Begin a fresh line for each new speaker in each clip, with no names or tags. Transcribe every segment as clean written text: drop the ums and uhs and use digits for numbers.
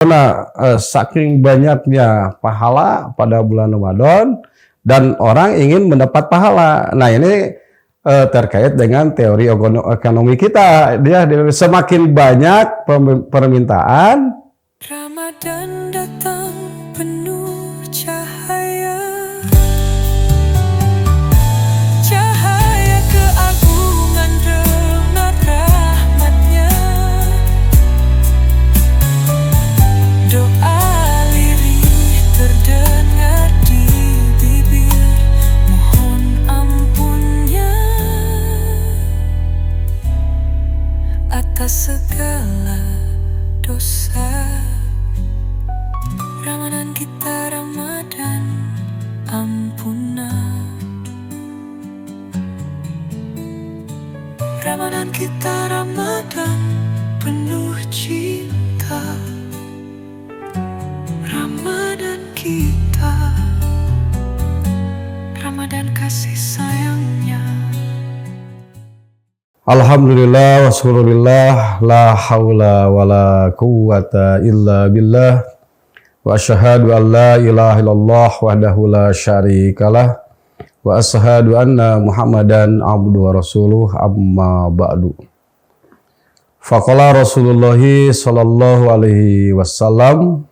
Karena saking banyaknya pahala pada bulan Ramadan dan orang ingin mendapat pahala. Nah ini terkait dengan teori ekonomi kita. Dia semakin banyak permintaan.
Ramadan datang penuh cahaya, cahaya keagungan remah rahmatnya. Doa lirih terdengar di bibir, mohon ampunnya atas segala dosa. Ramadan kita Ramadan ampunan, Ramadan kita Ramadan penuh cinta, Ramadan kita Ramadan kasih sayangnya.
Alhamdulillah wassalulillah la haula wala quwata illa billah wa asyhadu an la ilaha illallah wahdahu la syarikalah wa asyhadu anna Muhammadan abduhu wa rasuluh amma ba'du. Faqala Rasulullah sallallahu alaihi wasallam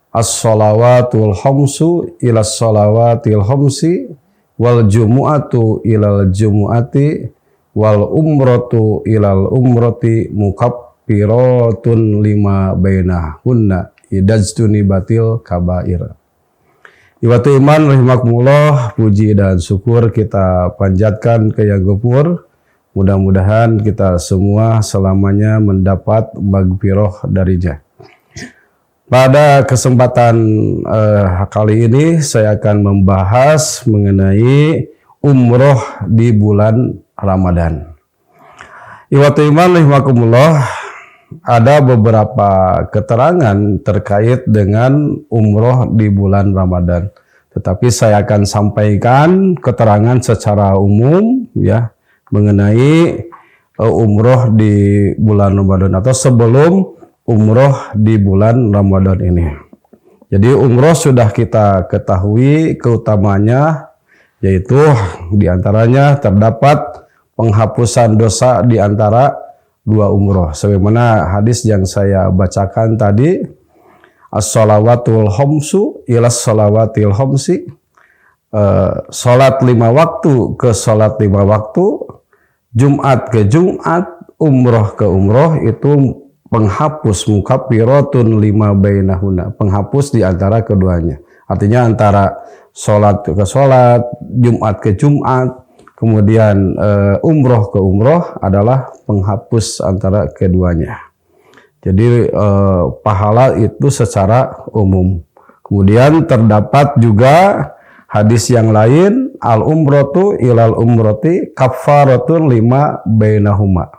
as-shalawatul khamsu ila shalawatil khamsi wal jumu'atu ilal jumu'ati wal umratu ilal umrati mukaffiratun lima bainahunna idajtuni batil kabair. Iwatu iman rahimakumullah, puji dan syukur kita panjatkan ke Yang Ghafur. Mudah-mudahan kita semua selamanya mendapat maghfirah darinya. Pada kesempatan kali ini saya akan membahas mengenai umroh di bulan Ramadan. Iwatu iman rahimakumullah, ada beberapa keterangan terkait dengan umroh di bulan Ramadan. Tetapi saya akan sampaikan keterangan secara umum ya mengenai umroh di bulan Ramadan atau sebelum umroh di bulan Ramadan ini. Jadi umroh sudah kita ketahui keutamanya, yaitu diantaranya terdapat penghapusan dosa di antara dua umroh. Sebagaimana hadis yang saya bacakan tadi, as-shalawatul khamsu ila shalawatil khamsi, salat 5 waktu ke salat 5 waktu, Jumat ke Jumat, umroh ke umroh, itu penghapus mukaffiratun lima bainahuna, penghapus di antara keduanya. Artinya antara salat ke salat, Jumat ke Jumat, kemudian umroh ke umroh adalah penghapus antara keduanya. Jadi pahala itu secara umum. Kemudian terdapat juga hadis yang lain, al umratu ilal umrati kaffaratun lima bainahuma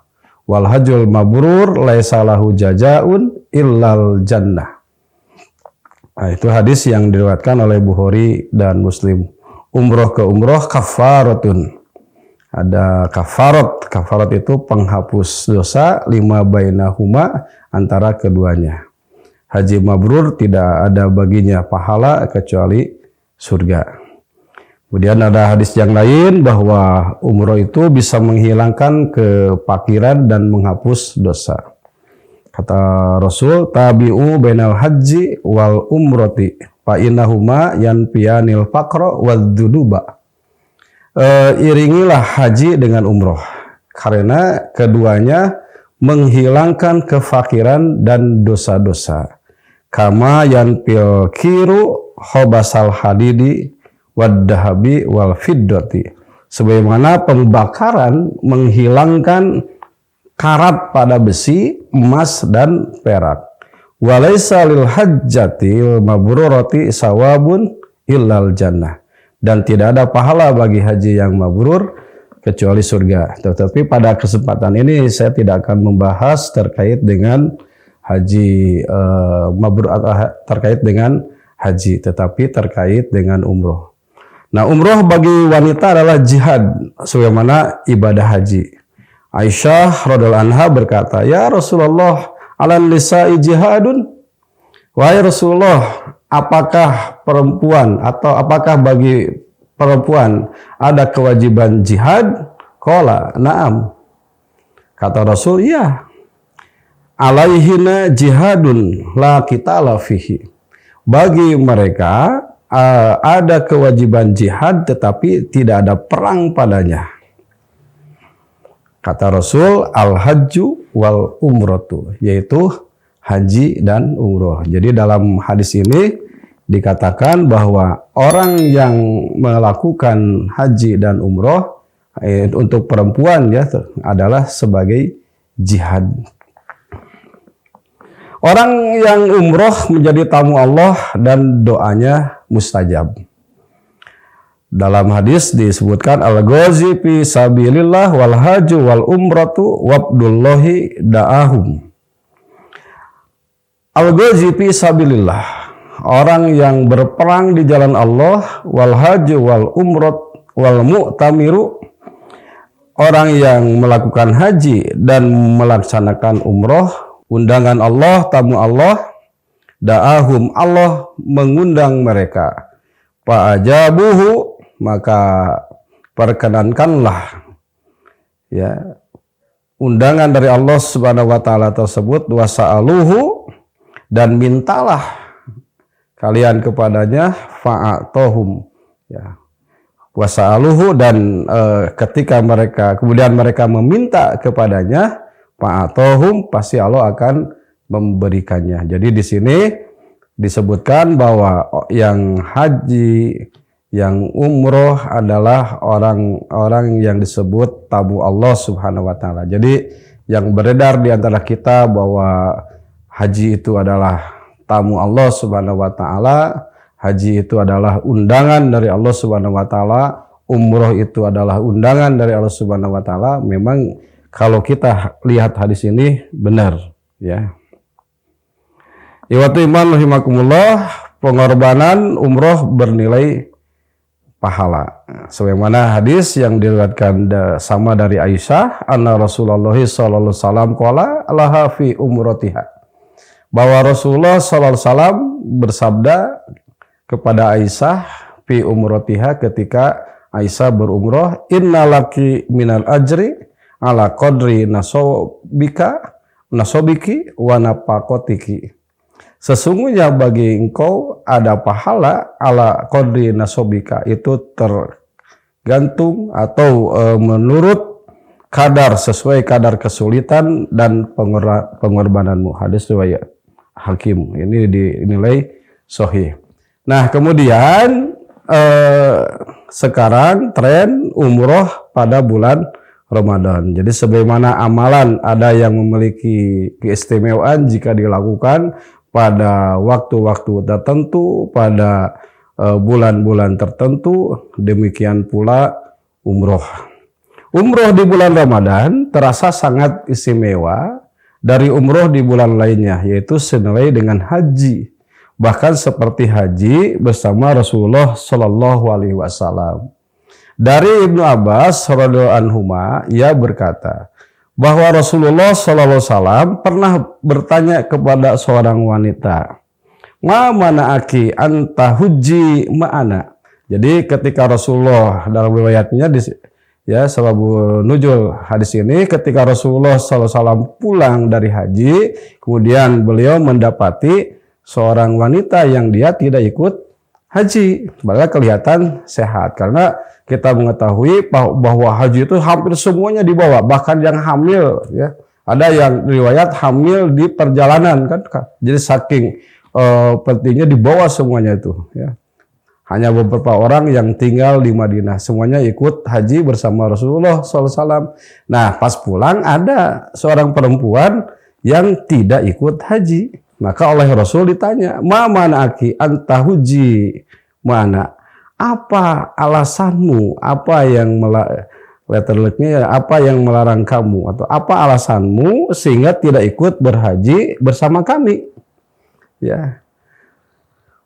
wal hajjul mabrur laisa lahu jazaun illal jannah. Nah, itu hadis yang diriwayatkan oleh Bukhari dan Muslim. Umroh ke umroh kaffaratun. Ada kafarat. Kafarat itu penghapus dosa lima bainahuma, antara keduanya. Haji mabrur tidak ada baginya pahala kecuali surga. Kemudian ada hadis yang lain bahwa umroh itu bisa menghilangkan kefakiran dan menghapus dosa. Kata Rasul, tabi'u bainal haji wal umroti fa innahuma yanfiyanil faqra wadzunuba. Iringilah haji dengan umroh, karena keduanya menghilangkan kefakiran dan dosa-dosa. Kama yanfil kiru khobasal hadidi waddahabi wal fiddati. Sebagaimana pembakaran menghilangkan karat pada besi, emas dan perak. Walaysa lil hajjatil mabrurati sawabun illal jannah. Dan tidak ada pahala bagi haji yang mabrur kecuali surga. Tetapi pada kesempatan ini saya tidak akan membahas terkait dengan haji mabrur atau terkait dengan haji, tetapi terkait dengan umroh. Nah, umroh bagi wanita adalah jihad sebagaimana ibadah haji. Aisyah radhiyallahu anha berkata, "Ya Rasulullah, 'alan nisa'i jihadun?" Wahai Rasulullah, apakah perempuan atau apakah bagi perempuan ada kewajiban jihad? Qala, na'am. Kata Rasul, ya. Alaihina jihadun la qitala fihi. Bagi mereka ada kewajiban jihad tetapi tidak ada perang padanya. Kata Rasul, al-hajju wal umratu, yaitu haji dan umroh. Jadi dalam hadis ini dikatakan bahwa orang yang melakukan haji dan umroh untuk perempuan ya adalah sebagai jihad. Orang yang umroh menjadi tamu Allah dan doanya mustajab. Dalam hadis disebutkan al-ghazi fi sabilillah wal haju wal umratu wabdullahi da'ahum. Al-ghazi fi sabilillah, orang yang berperang di jalan Allah, wal haju wal umrat wal mu'tamiru, orang yang melakukan haji dan melaksanakan umroh, undangan Allah, tamu Allah, da'ahum, Allah mengundang mereka. Fa'ajabuhu, maka perkenankanlah ya undangan dari Allah Subhanahu wa taala tersebut, wasa'aluhu, dan mintalah kalian kepadanya, fa'atohum ya. Wasa'aluhu, dan ketika kemudian mereka meminta kepadanya, fa'atohum, pasti Allah akan memberikannya. Jadi di sini disebutkan bahwa yang haji, yang umroh adalah orang-orang yang disebut tamu Allah Subhanahu wa taala. Jadi yang beredar di antara kita bahwa haji itu adalah tamu Allah Subhanahu wa taala, haji itu adalah undangan dari Allah Subhanahu wa taala, umroh itu adalah undangan dari Allah Subhanahu wa taala. Memang kalau kita lihat hadis ini benar ya. Iwatu iman rahimakumullah, pengorbanan umroh bernilai pahala. Sebagaimana hadis yang diriwayatkan sama dari Aisyah, anna Rasulullah sallallahu alaihi wasallam qala laha fi umratiha, bahwa Rasulullah sallallahu alaihi wasallam bersabda kepada Aisyah fi umratiha, ketika Aisyah berumrah, innalaki minal ajri ala qadri nasobiki wa nafaqatiki. Sesungguhnya bagi engkau ada pahala ala qadri nasobika, itu tergantung atau menurut kadar, sesuai kadar kesulitan dan pengorbananmu. Hadis riwayat Hakim, ini dinilai sahih. Nah kemudian sekarang tren umroh pada bulan Ramadan. Jadi sebagaimana amalan ada yang memiliki keistimewaan jika dilakukan pada waktu-waktu tertentu, pada bulan-bulan tertentu, demikian pula umroh. Umroh di bulan Ramadan terasa sangat istimewa dari umroh di bulan lainnya, yaitu senilai dengan haji. Bahkan seperti haji bersama Rasulullah Shallallahu Alaihi Wasallam. Dari Ibnu Abbas radhiyallahu anhuma, ia berkata bahwa Rasulullah Shallallahu Alaihi Wasallam pernah bertanya kepada seorang wanita, ma mana'aki anta hujji ma'ana. Jadi ketika Rasulullah, dalam riwayatnya ya sebab nuzul hadis ini, ketika Rasulullah Shallallahu Alaihi Wasallam pulang dari haji, kemudian beliau mendapati seorang wanita yang dia tidak ikut haji, padahal kelihatan sehat. Karena kita mengetahui bahwa haji itu hampir semuanya dibawa, bahkan yang hamil ya. Ada yang riwayat hamil di perjalanan kan. Jadi saking pentingnya dibawa semuanya itu ya. Hanya beberapa orang yang tinggal di Madinah, semuanya ikut haji bersama Rasulullah SAW. Nah pas pulang ada seorang perempuan yang tidak ikut haji. Maka oleh Rasul ditanya, ma mana'aki anta hujji mana? Apa alasanmu? Apa yang apa yang melarang kamu? Atau apa alasanmu sehingga tidak ikut berhaji bersama kami? Ya.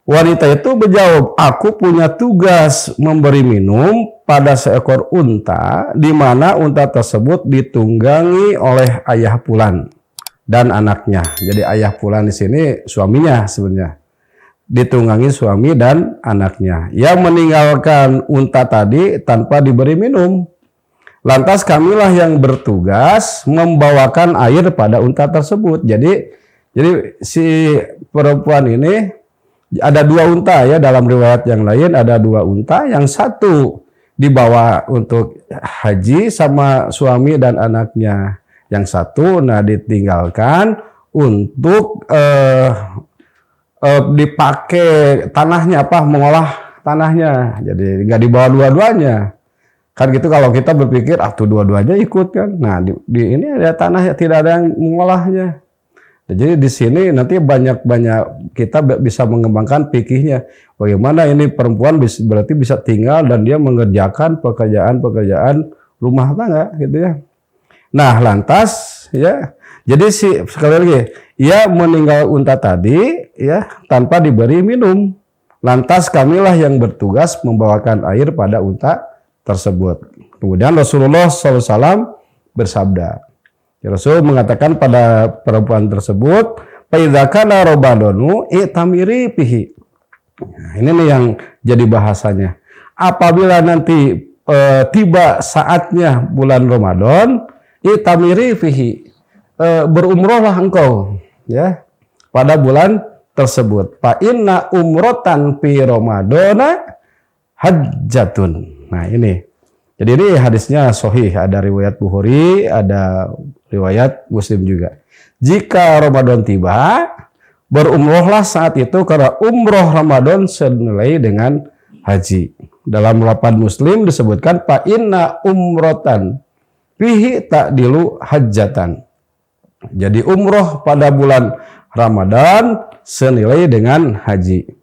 Wanita itu menjawab, aku punya tugas memberi minum pada seekor unta, di mana unta tersebut ditunggangi oleh ayah Fulan. dan anaknya. Jadi ayah pula di sini suaminya sebenarnya. Ditunggangi suami dan anaknya. Yang meninggalkan unta tadi tanpa diberi minum. Lantas kamilah yang bertugas membawakan air pada unta tersebut. Jadi si perempuan ini ada 2 unta ya, dalam riwayat yang lain ada 2 unta, yang satu dibawa untuk haji sama suami dan anaknya, yang satu ditinggalkan untuk dipakai tanahnya, mengolah tanahnya. Jadi nggak dibawa dua-duanya. Kan gitu kalau kita berpikir tuh dua-duanya ikut kan. Nah di ini ada tanah yang tidak ada yang mengolahnya. Jadi di sini nanti banyak kita bisa mengembangkan fikihnya. Bagaimana ini perempuan berarti bisa tinggal dan dia mengerjakan pekerjaan rumah tangga gitu ya. Nah lantas ya, jadi sekali lagi ia meninggal unta tadi ya tanpa diberi minum. Lantas kamilah yang bertugas membawakan air pada unta tersebut. Kemudian Rasulullah SAW bersabda. Rasul mengatakan pada perempuan tersebut, "Faidza kana Ramadanu itamiri fihi." Nah, ini nih yang jadi bahasanya. Apabila nanti tiba saatnya bulan Ramadan, itamiri fihi, berumrohlah engkau ya pada bulan tersebut. Fa inna umrotan fi Ramadana hajjatun. Nah ini. Jadi ini hadisnya sahih, ada riwayat Bukhari, ada riwayat Muslim juga. Jika Ramadan tiba, berumrohlah saat itu karena umroh Ramadan senilai dengan haji. Dalam lapan Muslim disebutkan fa inna umrotan fihi ta'dilu hajjatan. Jadi umroh pada bulan Ramadan senilai dengan haji.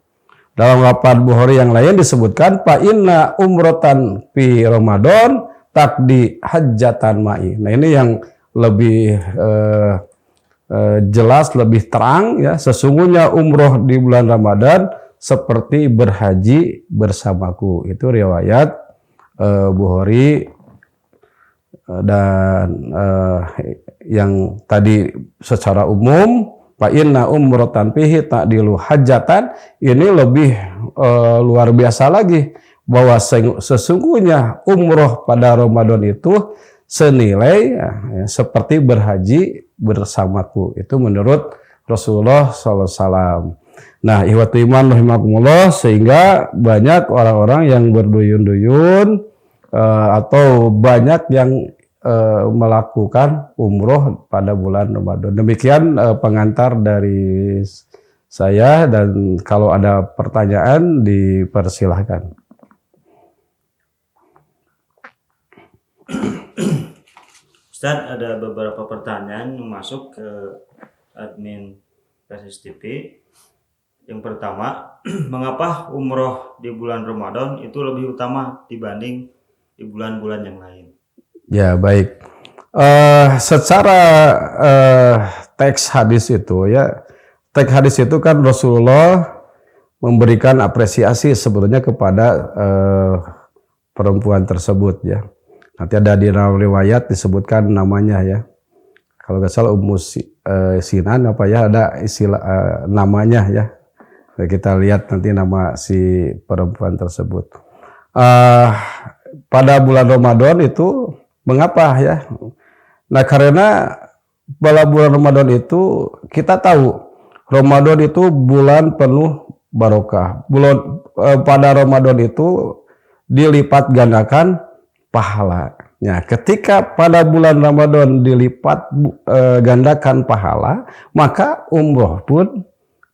Dalam lapan Bukhari yang lain disebutkan fa inna umrotan fi Ramadan takdi hajjatan ma'i. Nah ini yang lebih jelas, lebih terang ya. Sesungguhnya umroh di bulan Ramadan seperti berhaji bersamaku. Itu riwayat Bukhari dan yang tadi secara umum fa inna umrotan fihi ta'dilu hajjatan, ini lebih luar biasa lagi bahwa sesungguhnya umroh pada Ramadan itu senilai seperti berhaji bersamaku. Itu menurut Rasulullah SAW. Nah, ihwatu iman rahimakumullah, sehingga banyak orang-orang yang berduyun-duyun atau banyak yang melakukan umroh pada bulan Ramadan. Demikian pengantar dari saya, dan kalau ada pertanyaan dipersilahkan.
Ustadz, ada beberapa pertanyaan yang masuk ke admin Persis TV. Yang pertama, mengapa umroh di bulan Ramadan itu lebih utama dibanding di bulan-bulan yang lain? Ya, baik.
Secara teks hadis itu ya, teks hadis itu kan Rasulullah memberikan apresiasi sebetulnya kepada perempuan tersebut ya. Nanti ada di riwayat disebutkan namanya ya. Kalau nggak salah Ummu Sinan ada istilah namanya ya. Kita lihat nanti nama si perempuan tersebut. Pada bulan Ramadan itu mengapa ya? Nah, karena pada bulan Ramadan itu kita tahu Ramadan itu bulan penuh barokah. Pada Ramadan itu dilipat gandakan pahalanya. Ketika pada bulan Ramadan dilipat gandakan pahala, maka umroh pun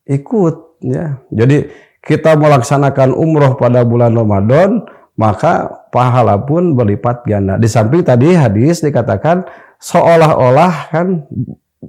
ikut ya. Jadi kita melaksanakan umroh pada bulan Ramadan, maka pahala pun berlipat ganda. Di samping tadi hadis dikatakan seolah-olah kan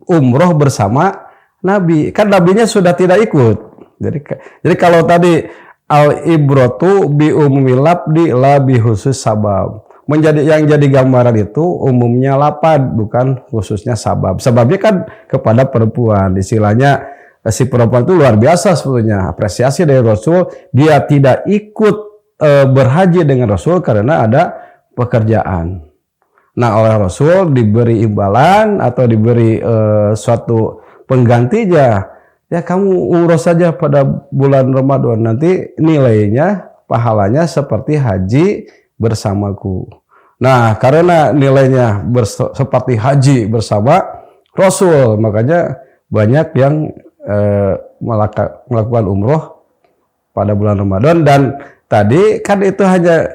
umroh bersama Nabi. Kan Nabinya sudah tidak ikut. Jadi kalau tadi al-ibratu bi umumil labdi la bi khusus sabab. Yang jadi gambaran itu umumnya lapad, bukan khususnya sabab. Sababnya kan kepada perempuan. Istilahnya si perempuan itu luar biasa sebetulnya. Apresiasi dari Rasul, dia tidak ikut berhaji dengan Rasul karena ada pekerjaan. Nah, oleh Rasul diberi imbalan atau diberi suatu penggantinya. Ya kamu umroh saja pada bulan Ramadan, nanti nilainya, pahalanya seperti haji bersamaku. Nah, karena nilainya seperti haji bersama Rasul, makanya banyak yang melakukan umroh pada bulan Ramadan. Dan tadi kan itu hanya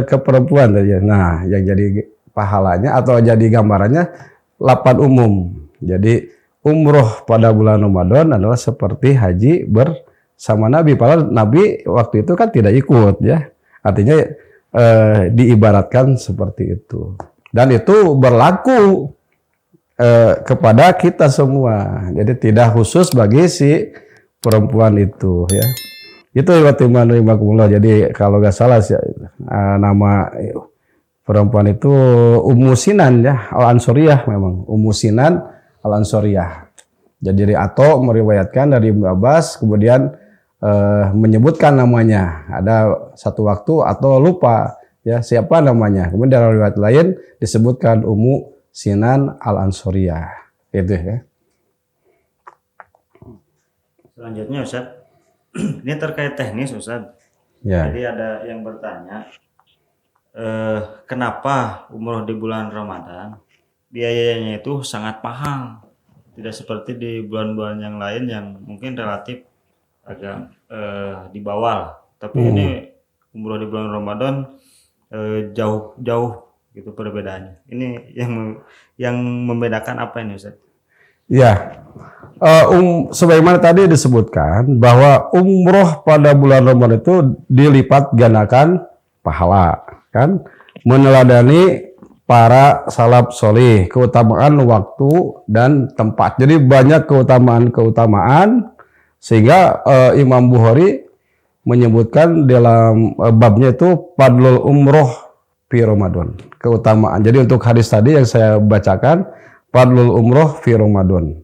ke perempuan tadi. Nah, yang jadi pahalanya atau jadi gambarannya lapan umum. Jadi umroh pada bulan Ramadan adalah seperti haji bersama Nabi. Padahal Nabi waktu itu kan tidak ikut ya. Artinya diibaratkan seperti itu. Dan itu berlaku kepada kita semua. Jadi tidak khusus bagi si perempuan itu ya. Itu Jadi kalau nggak salah nama perempuan itu Ummu Sinan ya, Al-Ansoriyah memang. Ummu Sinan Al-Ansoriyah. Jadi dari Ato meriwayatkan dari Ibnu Abbas, kemudian menyebutkan namanya. Ada satu waktu atau lupa ya siapa namanya. Kemudian dalam riwayat lain disebutkan Ummu Sinan Al-Ansoriyah. Itu ya.
Selanjutnya Ustaz, ini terkait teknis Ustaz.
Ya.
Jadi ada yang bertanya, kenapa umroh di bulan Ramadan biayanya itu sangat mahal, tidak seperti di bulan-bulan yang lain yang mungkin relatif agak di bawah. Tapi ini umroh di bulan Ramadan jauh gitu perbedaannya. Ini yang membedakan apa ini Ustaz?
Ya, sebagaimana tadi disebutkan bahwa umroh pada bulan Ramadan itu dilipat gandakan pahala, kan? Meneladani para salaf soleh, keutamaan waktu dan tempat. Jadi banyak keutamaan sehingga Imam Bukhari menyebutkan dalam babnya itu Fadlul Umroh fi Ramadan, keutamaan. Jadi untuk hadis tadi yang saya bacakan, Fadlul Umroh fi Ramadan.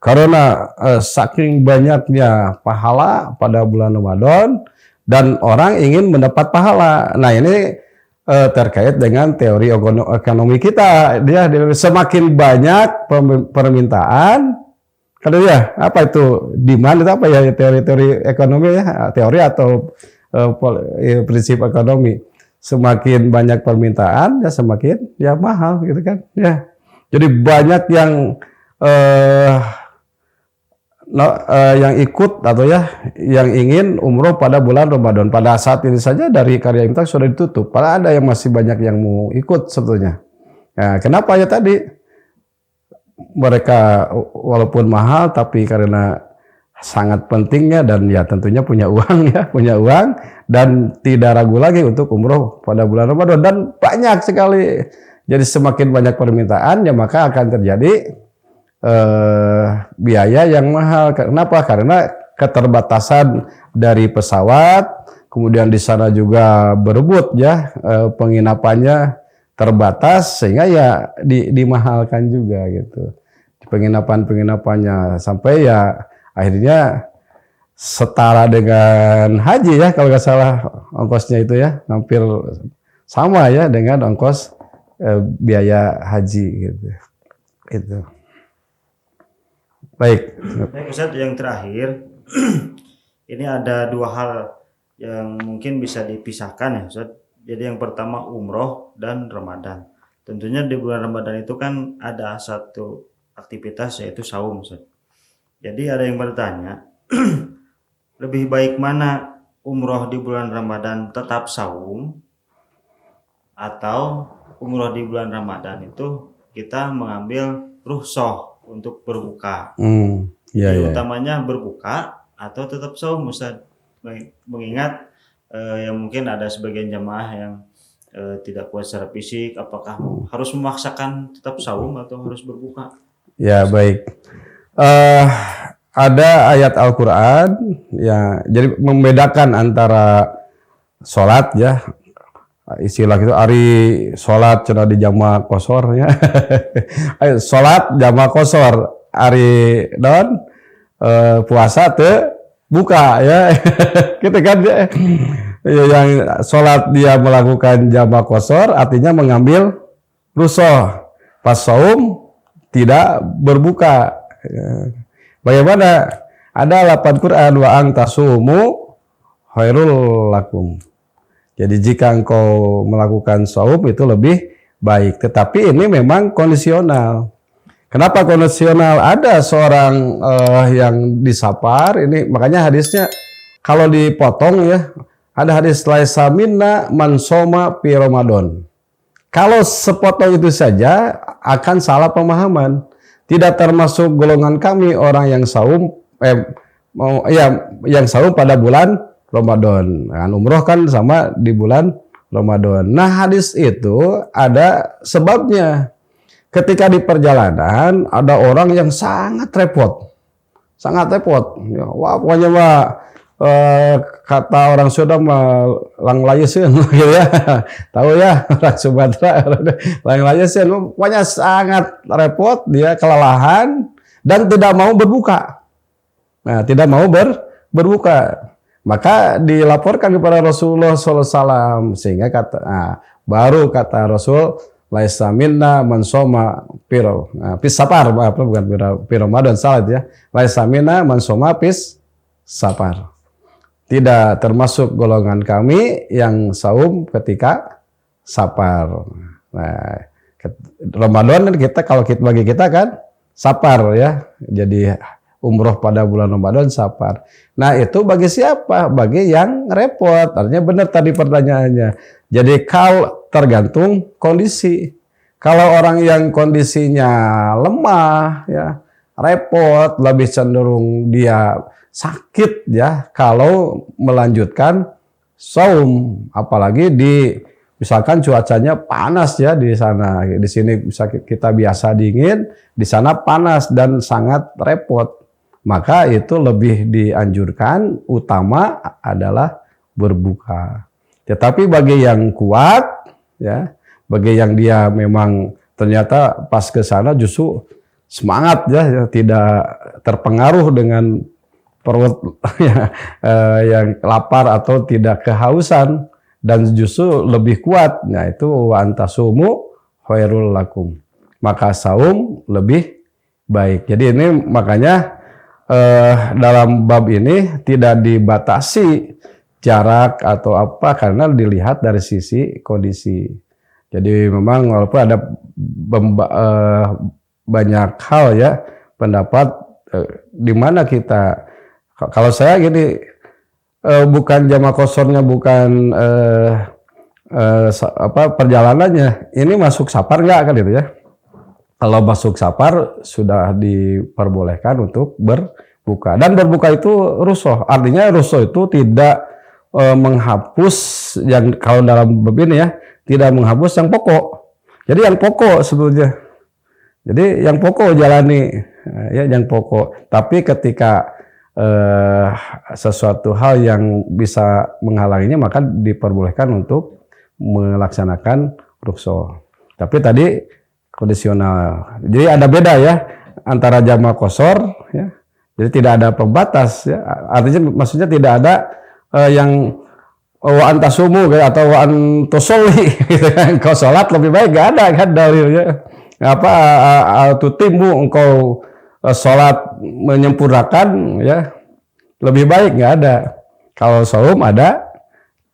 Karena saking banyaknya pahala pada bulan Ramadan dan orang ingin mendapat pahala. Nah, ini terkait dengan teori ekonomi kita. Dia semakin banyak permintaan, kan ya, apa itu demand itu apa ya, teori ekonomi ya, teori atau prinsip ekonomi. Semakin banyak permintaan ya semakin ya mahal gitu kan ya. Jadi banyak yang yang ikut atau ya yang ingin umroh pada bulan Ramadan. Pada saat ini saja dari Karya Imtak sudah ditutup. Padahal ada yang masih banyak yang mau ikut sebetulnya. Nah, kenapa ya tadi? Mereka walaupun mahal tapi karena sangat pentingnya dan ya tentunya punya uang dan tidak ragu lagi untuk umroh pada bulan Ramadan dan banyak sekali. Jadi semakin banyak permintaan ya maka akan terjadi biaya yang mahal. Kenapa? Karena keterbatasan dari pesawat, kemudian di sana juga berebut ya penginapannya terbatas sehingga ya dimahalkan juga gitu. Penginapannya sampai ya akhirnya setara dengan haji ya kalau nggak salah ongkosnya itu ya hampir sama ya dengan ongkos biaya haji gitu. Itu. Baik.
Baik Ustaz, yang terakhir ini ada dua hal yang mungkin bisa dipisahkan ya Ustaz. Jadi yang pertama umroh dan Ramadan. Tentunya di bulan Ramadan itu kan ada satu aktivitas yaitu saum Ustaz. Jadi ada yang bertanya, lebih baik mana umroh di bulan Ramadan tetap saum atau umroh di bulan Ramadan itu kita mengambil rukhsah untuk berbuka. Utamanya berbuka atau tetap saum Ustaz. Mengingat yang mungkin ada sebagian jamaah yang tidak kuat secara fisik, apakah harus memaksakan tetap saum atau harus berbuka?
Ya baik. Ada ayat Al-Quran ya, jadi membedakan antara sholat ya, istilah itu hari sholat cina di jama kosor ya. Sholat jama kosor hari don puasa te buka ya. Kita kan ya, yang sholat dia melakukan jama kosor artinya mengambil rusuh. Pas saum tidak berbuka. Bagaimana? Ada lapan Quran wa ang tasumu khairul lakum. Jadi jika engkau melakukan saum itu lebih baik. Tetapi ini memang kondisional. Kenapa kondisional? Ada seorang yang disapar, ini makanya hadisnya kalau dipotong ya, ada hadis laisa minna man soma fi Ramadan. Kalau sepotong itu saja akan salah pemahaman. Tidak termasuk golongan kami orang yang saum yang saum pada bulan Ramadan. Nah, umroh kan sama di bulan Ramadan. Nah, hadis itu ada sebabnya. Ketika di perjalanan ada orang yang sangat repot. Sangat repot. Ya, wah, pokoknya mah kata orang Sunda mah langlayeseun gitu ya. Tahu ya orang Sumatera langlayeseun pokoknya sangat repot, dia kelelahan dan tidak mau berbuka. Nah, tidak mau berbuka. Maka dilaporkan kepada Rasulullah SAW sehingga baru kata Rasul laisa minna man soma pis sapar, bukan Ramadan salat ya. Laisa minna man soma pis sapar. Tidak termasuk golongan kami yang saum ketika sapar. Nah, Ramadan kita kalau bagi kita kan sapar ya. Jadi umroh pada bulan Ramadan sapar. Nah, itu bagi siapa? Bagi yang repot. Artinya benar tadi pertanyaannya. Jadi kalau tergantung kondisi. Kalau orang yang kondisinya lemah ya, repot, lebih cenderung dia sakit ya kalau melanjutkan saum, apalagi misalkan cuacanya panas ya di sana. Di sini bisa kita biasa dingin, di sana panas dan sangat repot. Maka itu lebih dianjurkan, utama adalah berbuka. Tetapi bagi yang kuat ya, bagi yang dia memang ternyata pas ke sana justru semangat ya, tidak terpengaruh dengan perut yang lapar atau tidak kehausan dan justru lebih kuat. Nah, itu wa antasumu khairul lakum. Maka saum lebih baik. Jadi ini makanya dalam bab ini tidak dibatasi jarak atau apa karena dilihat dari sisi kondisi. Jadi memang walaupun ada banyak hal ya pendapat di mana kita. Kalau saya gini, bukan jamaah kosornya, bukan perjalanannya, ini masuk sapar nggak kan itu ya? Kalau masuk sapar sudah diperbolehkan untuk berbuka, dan berbuka itu rusuh. Artinya rusuh itu tidak menghapus yang kalau dalam bab ini ya, tidak menghapus yang pokok. Jadi yang pokok sebetulnya. Jadi yang pokok jalani ya, yang pokok. Tapi ketika sesuatu hal yang bisa menghalanginya maka diperbolehkan untuk melaksanakan rukso. Tapi tadi kondisional. Jadi ada beda ya antara jamaah qashar ya. Jadi tidak ada pembatas ya. Artinya maksudnya tidak ada yang wa antasumu atau wa antusolli gitu kan. Engkau salat lebih baik, enggak ada kan dalilnya. Tutimu engkau sholat menyempurnakan ya lebih baik, nggak ada. Kalau saum ada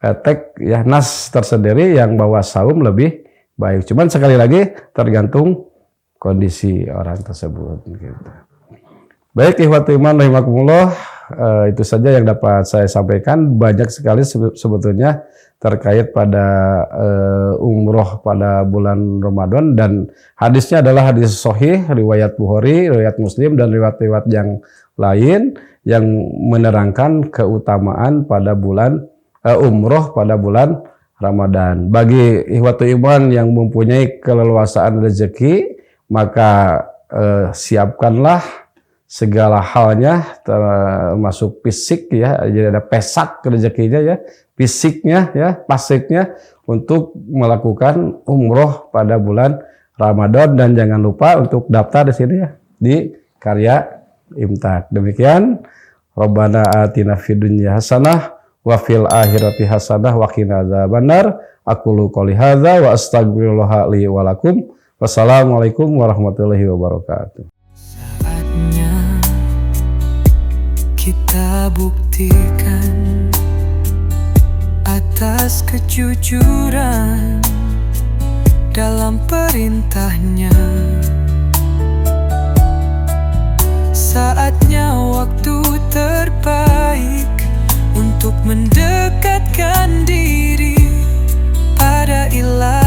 teks ya nas tersendiri yang bahwa saum lebih baik. Cuman sekali lagi tergantung kondisi orang tersebut. Gitu. Baik, ikhwatul iman rahimakumullah, itu saja yang dapat saya sampaikan. Banyak sekali sebetulnya terkait pada umroh pada bulan Ramadan, dan hadisnya adalah hadis sahih riwayat Bukhari, riwayat Muslim, dan riwayat-riwayat yang lain yang menerangkan keutamaan pada bulan umroh pada bulan Ramadan. Bagi ikhwatul iman yang mempunyai keleluasaan rezeki, maka siapkanlah segala halnya termasuk fisik ya, jadi ada pesak rezekinya ya, fisiknya ya, pasiknya untuk melakukan umroh pada bulan Ramadan, dan jangan lupa untuk daftar di sini ya di Karya Imtak. Demikian, Rabbana atina fid dunya hasanah wa fil akhirati hasanah wa qina adzabannar. Aqulu qouli hadza wa astaghfirullah li wa lakum. Wassalamualaikum warahmatullahi wabarakatuh.
Saatnya kita buktikan atas kejujuran dalam perintahnya. Saatnya waktu terbaik untuk mendekatkan diri pada Ilahi.